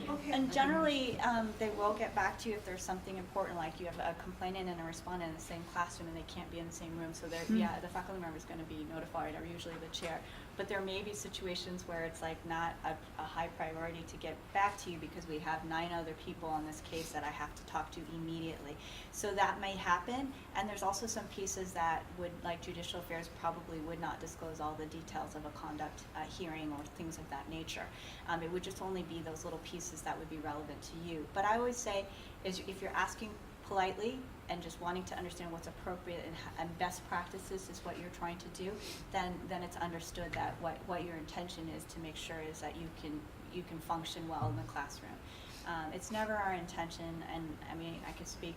Okay. And generally, they will get back to you if there's something important, like you have a complainant and a respondent in the same classroom and they can't be in the same room. So the faculty member is going to be notified, or usually the chair. but there may be situations where it's like not a high priority to get back to you because we have 9 other people on this case that I have to talk to immediately. So that may happen, and there's also some pieces that would, like judicial affairs, probably would not disclose all the details of a conduct hearing or things of that nature. It would just only be those little pieces that would be relevant to you. But I always say, is if you're asking politely and just wanting to understand what's appropriate and best practices is what you're trying to do, then it's understood that what your intention is to make sure is that you can function well in the classroom. It's never our intention, and I mean, I can speak,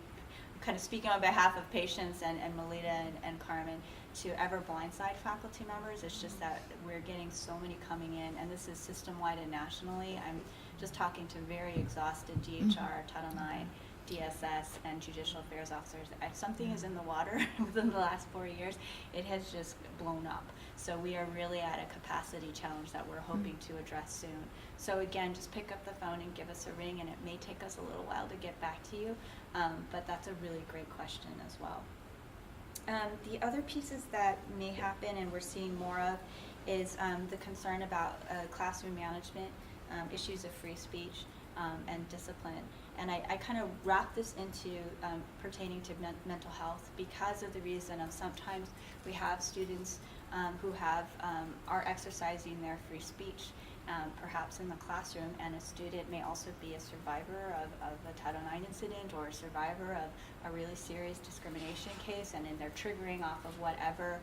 kind of speaking on behalf of patients and Melita and Carmen, to ever blindside faculty members. It's just that we're getting so many coming in, and this is system-wide and nationally. I'm just talking to very exhausted GHR, Title IX, DSS, and judicial affairs officers. If something is in the water within the last 4 years, it has just blown up. So we are really at a capacity challenge that we're hoping to address soon. So again, just pick up the phone and give us a ring, and it may take us a little while to get back to you, but that's a really great question as well. The other pieces that may happen and we're seeing more of is the concern about classroom management, issues of free speech, and discipline. And I kind of wrap this into pertaining to mental health because of the reason of sometimes we have students who are exercising their free speech, perhaps in the classroom, and a student may also be a survivor of a Title IX incident or a survivor of a really serious discrimination case, and then they're triggering off of whatever,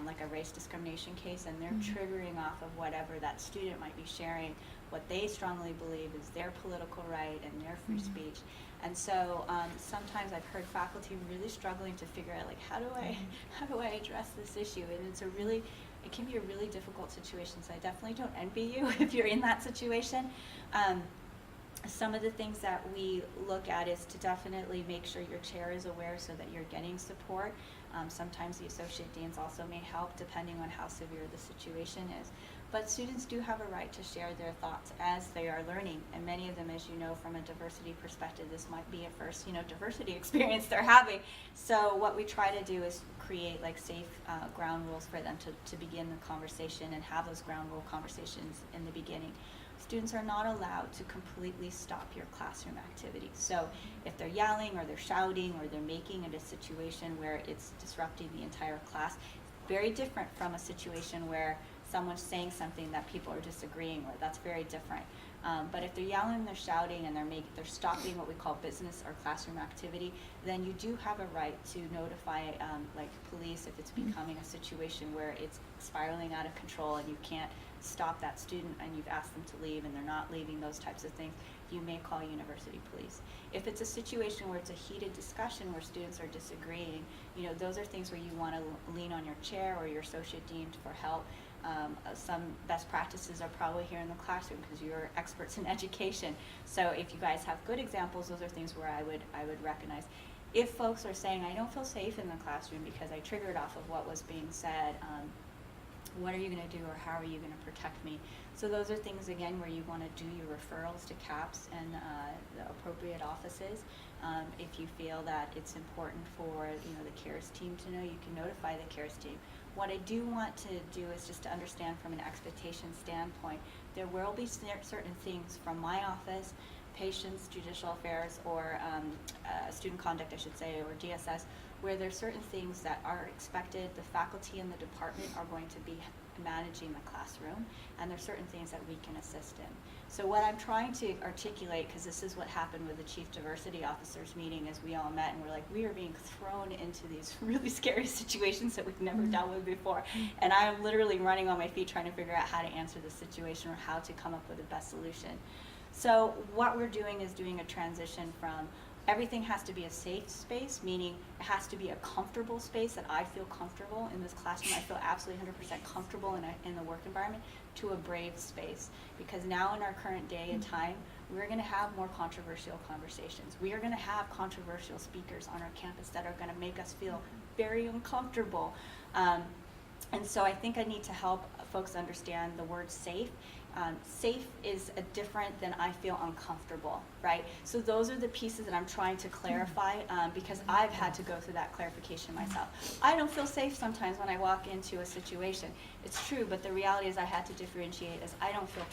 like a race discrimination case, and they're triggering off of whatever that student might be sharing, what they strongly believe is their political right and their free speech. And so sometimes I've heard faculty really struggling to figure out, like, how do I address this issue? And it can be a really difficult situation. So I definitely don't envy you if you're in that situation. Some of the things that we look at is to definitely make sure your chair is aware so that you're getting support. Sometimes the associate deans also may help depending on how severe the situation is. But students do have a right to share their thoughts as they are learning, and many of them, as you know, from a diversity perspective, this might be a first, diversity experience they're having. So what we try to do is create like safe ground rules for them to begin the conversation and have those ground rule conversations in the beginning. Students are not allowed to completely stop your classroom activity. So if they're yelling or they're shouting or they're making it a situation where it's disrupting the entire class, very different from a situation where someone's saying something that people are disagreeing with. That's very different. But if they're yelling, they're shouting, and they're stopping what we call business or classroom activity, then you do have a right to notify like police if it's becoming a situation where it's spiraling out of control and you can't stop that student and you've asked them to leave and they're not leaving, those types of things. You may call university police. If it's a situation where it's a heated discussion where students are disagreeing, those are things where you want to lean on your chair or your associate dean for help. Some best practices are probably here in the classroom because you're experts in education. So if you guys have good examples, those are things where I would recognize. If folks are saying, I don't feel safe in the classroom because I triggered off of what was being said, what are you going to do, or how are you going to protect me? So those are things, again, where you want to do your referrals to CAPS and the appropriate offices. If you feel that it's important for the CARES team to know, you can notify the CARES team. What I do want to do is just to understand from an expectation standpoint, there will be certain things from my office, patients, judicial affairs, or student conduct, I should say, or DSS, where there's certain things that are expected. The faculty and the department are going to be managing the classroom, and there's certain things that we can assist in. So what I'm trying to articulate, because this is what happened with the Chief Diversity Officers meeting, as we all met and we're like, we are being thrown into these really scary situations that we've never dealt with before. And I'm literally running on my feet trying to figure out how to answer the situation or how to come up with the best solution. So what we're doing is doing a transition from everything has to be a safe space, meaning it has to be a comfortable space that I feel comfortable in this classroom. I feel absolutely 100% comfortable in the work environment, to a brave space. Because now in our current day and time, we're going to have more controversial conversations. We are going to have controversial speakers on our campus that are going to make us feel very uncomfortable. And so I think I need to help folks understand the word safe Safe is a different than I feel uncomfortable, right? So those are the pieces that I'm trying to clarify because I've had to go through that clarification myself. I don't feel safe sometimes when I walk into a situation. It's true, but the reality is I had to differentiate as I don't feel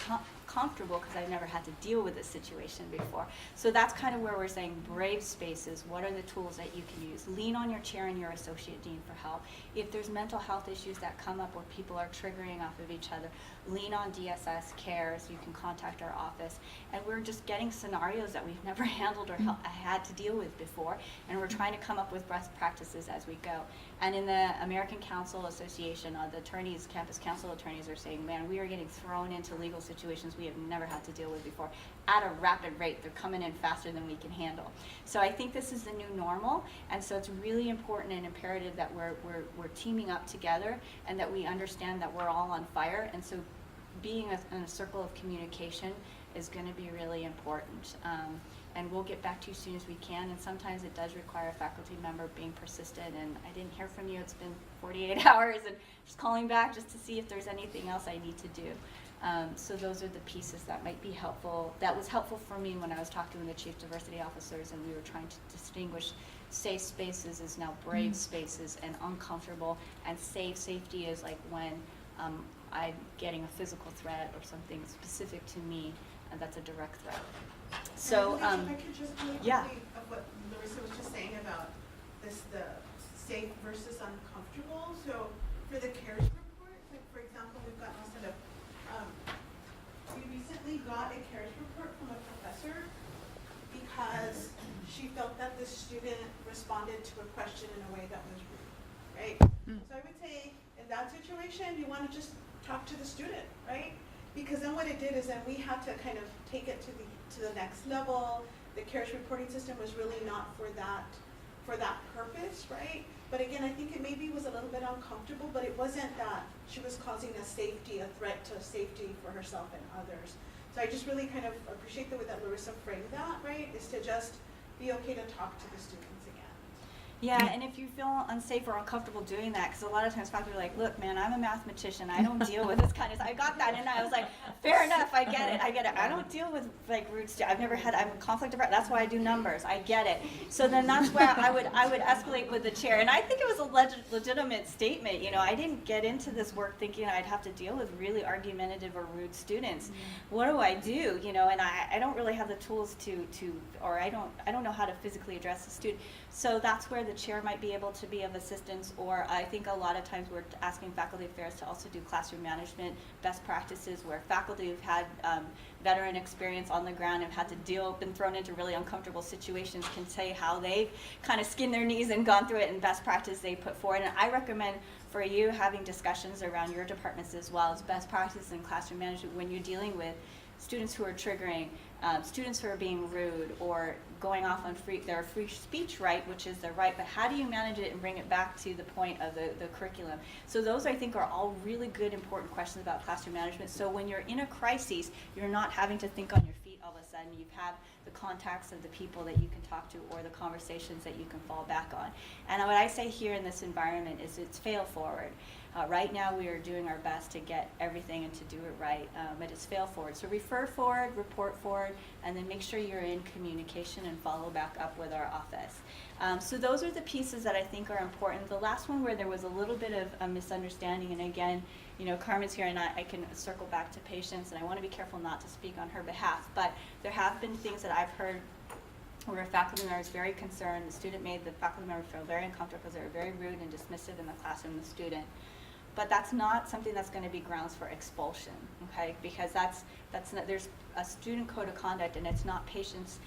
comfortable because I've never had to deal with this situation before. So that's kind of where we're saying brave spaces. What are the tools that you can use? Lean on your chair and your associate dean for help. If there's mental health issues that come up where people are triggering off of each other, lean on DSS cares. You can contact our office. And we're just getting scenarios that we've never handled or had to deal with before, and we're trying to come up with best practices as we go. And in the American Council Association, the attorneys, campus council attorneys are saying, man, we are getting thrown into legal situations we have never had to deal with before at a rapid rate. They're coming in faster than we can handle. So I think this is the new normal, and so it's really important and imperative that we're teaming up together and that we understand that we're all on fire. And so being in a circle of communication is going to be really important. And we'll get back to you as soon as we can. And sometimes it does require a faculty member being persistent. And I didn't hear from you. It's been 48 hours, and just calling back just to see if there's anything else I need to do. So those are the pieces that might be helpful. That was helpful for me when I was talking with the chief diversity officers, and we were trying to distinguish safe spaces is now brave spaces, and uncomfortable and safety is like when I'm getting a physical threat or something specific to me, and that's a direct threat. So, if I could just really quickly yeah. of what Larissa was just saying about the safe versus uncomfortable. So for the CARES report, like for example, we've gotten a set of, we recently got a CARES report from a professor because she felt that the student responded to a question in a way that was rude, right? So I would say in that situation, you want to just talk to the student, right? Because then what it did is then we had to kind of take it to the next level. The CARES reporting system was really not for that purpose, right? But again, I think it maybe was a little bit uncomfortable, but it wasn't that she was causing a threat to safety for herself and others. So I just really kind of appreciate the way that Larissa framed that, right? Is to just be okay to talk to the students again. Yeah, and if you feel unsafe or uncomfortable doing that, because a lot of times faculty are like, look, man, I'm a mathematician. I don't deal with this kind of stuff. I got that, and I was like, fair enough, I get it. I don't deal with like rude stuff. I'm a conflict of, that's why I do numbers. I get it. So then that's where I would escalate with the chair. And I think it was a legitimate statement. You know, I didn't get into this work thinking I'd have to deal with really argumentative or rude students. What do I do? You know, and I don't really have the tools or I don't know how to physically address the student. So that's where the chair might be able to be of assistance, or I think a lot of times we're asking faculty affairs to also do classroom management best practices where faculty who've had veteran experience on the ground and had to been thrown into really uncomfortable situations can say how they've kind of skinned their knees and gone through it, and best practice they put forward. And I recommend for you having discussions around your departments as well as best practices in classroom management when you're dealing with students who are triggering, students who are being rude or going off on their free speech right, which is their right, but how do you manage it and bring it back to the point of the curriculum? So those, I think, are all really good, important questions about classroom management. So when you're in a crisis, you're not having to think on your feet all of a sudden. You've had the contacts of the people that you can talk to or the conversations that you can fall back on. And what I say here in this environment is it's fail forward. Right now we are doing our best to get everything and to do it right, but it's fail forward. So refer forward, report forward, and then make sure you're in communication and follow back up with our office. So those are the pieces that I think are important. The last one where there was a little bit of a misunderstanding, and again, you know, Carmen's here and I can circle back to Patience, and I want to be careful not to speak on her behalf, but there have been things that I've heard where a faculty member is very concerned. The student made the faculty member feel very uncomfortable because they were very rude and dismissive in the classroom, the student. But that's not something that's going to be grounds for expulsion, okay? Because that's not, there's a student code of conduct, and it's not Patience.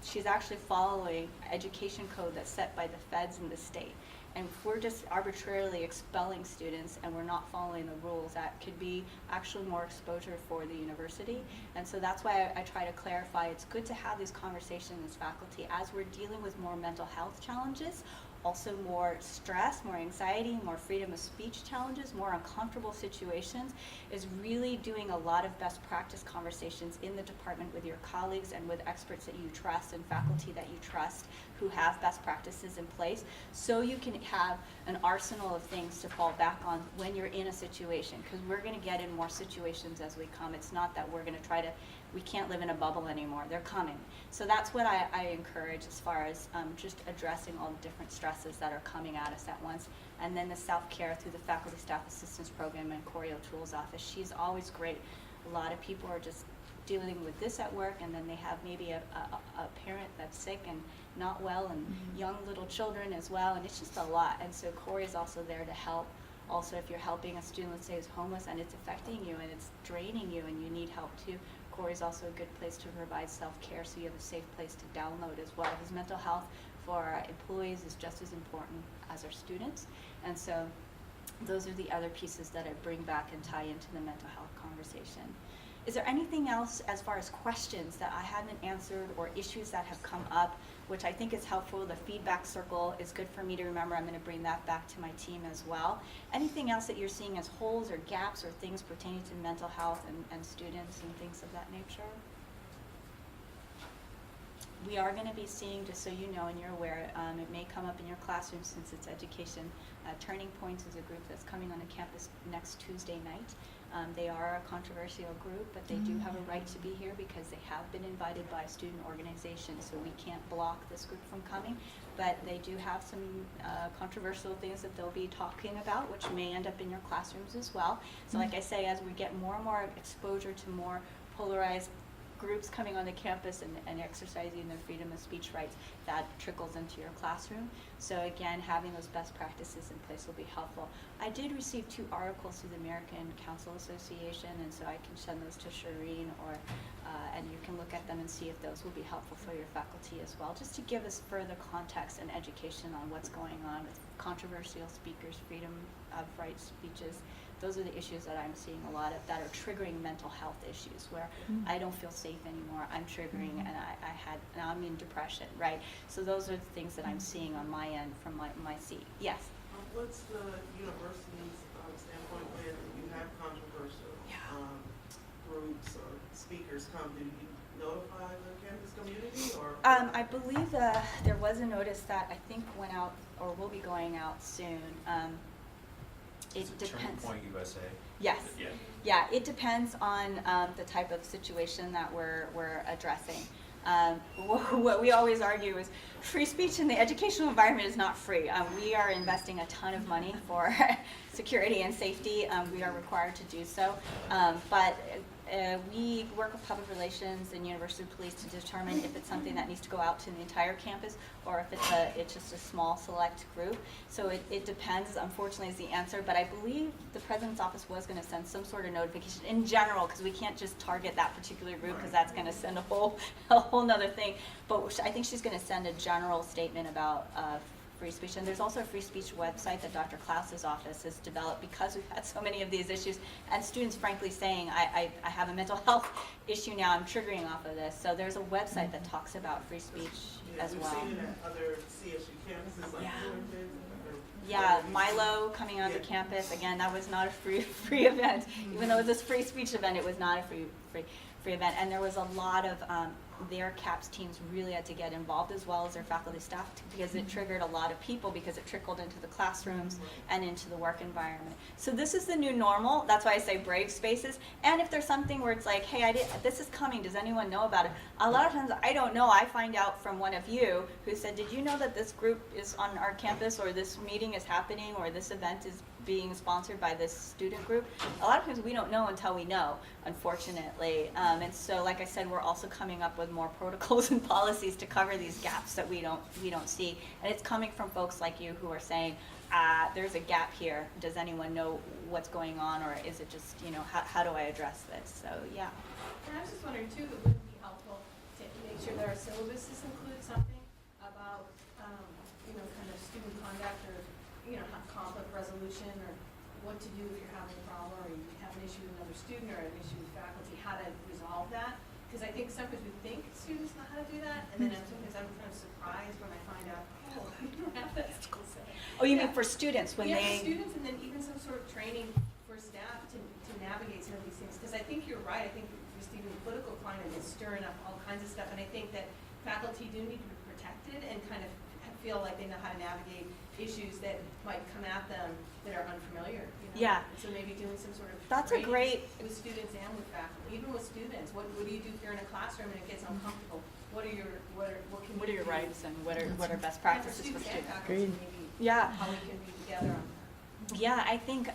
She's actually following education code that's set by the feds and the state. And if we're just arbitrarily expelling students and we're not following the rules, that could be actually more exposure for the university. And so that's why I try to clarify it's good to have these conversations as faculty as we're dealing with more mental health challenges, also more stress, more anxiety, more freedom of speech challenges, more uncomfortable situations, is really doing a lot of best practice conversations in the department with your colleagues and with experts that you trust and faculty that you trust who have best practices in place, so you can have an arsenal of things to fall back on when you're in a situation, because we're going to get in more situations as we come. It's not that we're going to try to, we can't live in a bubble anymore. They're coming. So that's what I encourage as far as just addressing all the different stresses that are coming at us at once. And then the self-care through the Faculty Staff Assistance Program and Corey O'Toole's office. She's always great. A lot of people are just dealing with this at work, and then they have maybe a parent that's sick and not well, and young little children as well, and it's just a lot. And so Corey is also there to help. Also, if you're helping a student, let's say, who's homeless and it's affecting you and it's draining you and you need help too, Corey's also a good place to provide self-care, so you have a safe place to download as well. His mental health for our employees is just as important as our students, and so those are the other pieces that I bring back and tie into the mental health conversation. Is there anything else as far as questions that I haven't answered or issues that have come up, which I think is helpful? The feedback circle is good for me to remember. I'm going to bring that back to my team as well. Anything else that you're seeing as holes or gaps or things pertaining to mental health and students and things of that nature? We are going to be seeing, just so you know and you're aware, it may come up in your classroom since it's education. Turning Points is a group that's coming on the campus next Tuesday night. They are a controversial group, but they do have a right to be here because they have been invited by a student organization, so we can't block this group from coming. But they do have some controversial things that they'll be talking about, which may end up in your classrooms as well. So like I say, as we get more and more exposure to more polarized groups coming on the campus and exercising their freedom of speech rights, that trickles into your classroom. So again, having those best practices in place will be helpful. I did receive 2 articles through the American Council Association, and so I can send those to Shireen, or and you can look at them and see if those will be helpful for your faculty as well, just to give us further context and education on what's going on with controversial speakers, freedom of rights speeches. Those are the issues that I'm seeing a lot of that are triggering mental health issues, where I don't feel safe anymore. I'm triggering, and now I'm in depression, right? So those are the things that I'm seeing on my end from my seat. Yes? What's the university's standpoint when you have controversial groups or speakers come? Do you notify the campus community, or? I believe there was a notice that I think went out or will be going out soon. It depends. Turning Point USA? Yes. Yeah. Yeah, it depends on the type of situation that we're addressing. What we always argue is free speech in the educational environment is not free. We are investing a ton of money for security and safety. We are required to do so. But we work with public relations and university police to determine if it's something that needs to go out to the entire campus, or if it's just a small select group. So it depends, unfortunately, is the answer. But I believe the president's office was going to send some sort of notification in general, because we can't just target that particular group, because that's going to send a whole nother thing. But I think she's going to send a general statement about free speech. And there's also a free speech website that Dr. Klaus's office has developed, because we've had so many of these issues, and students frankly saying, I have a mental health issue now, I'm triggering off of this. So there's a website that talks about free speech as well. We've seen it at other CSU campuses, like Yeah, Milo coming onto campus, again, that was not a free event. Even though it was a free speech event, it was not a free event. And there was a lot of their CAPS teams really had to get involved, as well as their faculty staff, because it triggered a lot of people, because it trickled into the classrooms and into the work environment. So this is the new normal. That's why I say brave spaces. And if there's something where it's like, hey, this is coming, does anyone know about it? A lot of times I don't know. I find out from one of you who said, did you know that this group is on our campus, or this meeting is happening, or this event is being sponsored by this student group? A lot of times we don't know until we know, unfortunately. And so, like I said, we're also coming up with more protocols and policies to cover these gaps that we don't see. And it's coming from folks like you who are saying, there's a gap here. Does anyone know what's going on, or is it just, how do I address this? So, yeah. And I was just wondering too, it would be helpful to make sure that our syllabuses include something about, kind of student conduct, or, conflict resolution, or what to do if you're having a problem, or you have an issue with another student, or an issue with faculty, how to resolve that. Because I think sometimes we think students know how to do that, and then sometimes I'm kind of surprised when I find out, oh, you don't have that. Oh, you mean Yeah. for students when Yeah, they? for students, and then even some sort of training for staff to navigate some of these things. Because I think you're right, I think just even the political climate is stirring up all kinds of stuff. And I think that faculty do need to be protected and kind of feel like they know how to navigate issues that might come at them that are unfamiliar, you know? Yeah. So maybe doing some sort of That's a training great- with students and with faculty, even with students. What do you do if you're in a classroom and it gets uncomfortable? What can What are your do? rights and what are best And practices for and students? faculty, maybe Yeah. how we can be together on. Yeah, I think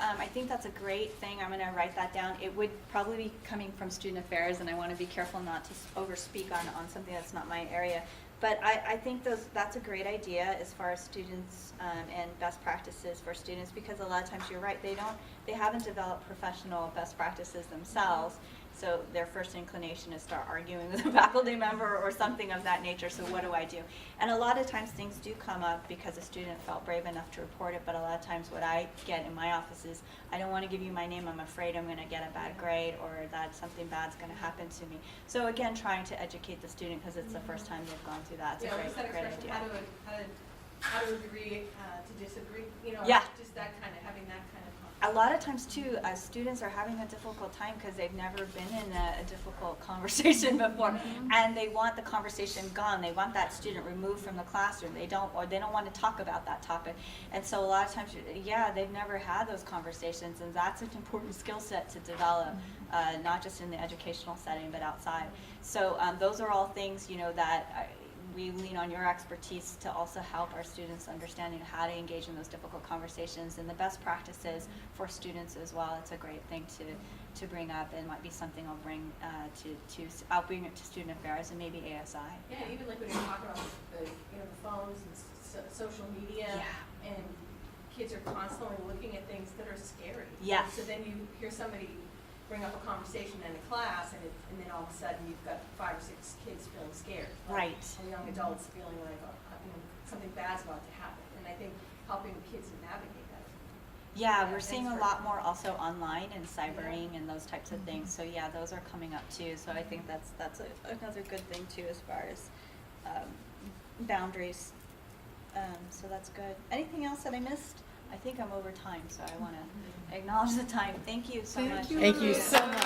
that's a great thing. I'm going to write that down. It would probably be coming from student affairs, and I want to be careful not to overspeak on something that's not my area. But I think that's a great idea as far as students and best practices for students, because a lot of times you're right, they haven't developed professional best practices themselves. So their first inclination is start arguing with a faculty member or something of that nature. So what do I do? And a lot of times things do come up because a student felt brave enough to report it. But a lot of times what I get in my office is, I don't want to give you my name. I'm afraid I'm going to get a bad grade or that something bad's going to happen to me. So again, trying to educate the student because it's the first time they've gone through that. It's a Yeah, what's that great expression, idea. how to agree to disagree, you know, Yeah. just that kind of, having that kind of. A lot of times too, students are having a difficult time because they've never been in a difficult conversation before, and they want the conversation gone. They want that student removed from the classroom. They don't want to talk about that topic. And so a lot of times, yeah, they've never had those conversations, and that's an important skill set to develop, not just in the educational setting but outside. So those are all things, you know, that we lean on your expertise to also help our students understanding how to engage in those difficult conversations and the best practices for students as well. It's a great thing to bring up, and might be something I'll bring I'll bring it to student affairs and maybe ASI. Yeah, even like when you're talking about the phones and social media, Yeah. and kids are constantly looking at things that are scary. Yes. So then you hear somebody bring up a conversation in a class, and then all of a sudden you've got 5 or 6 kids feeling scared. Right. Or young adults feeling like something bad's about to happen. And I think helping kids to navigate that. Yeah, Yeah, we're seeing a thanks lot for- more also online and cybering and those types of things. So yeah, those are coming up too. So I think that's another good thing too as far as boundaries. So that's good. Anything else that I missed? I think I'm over time, so I want to acknowledge the time. Thank you so much. Thank you so much.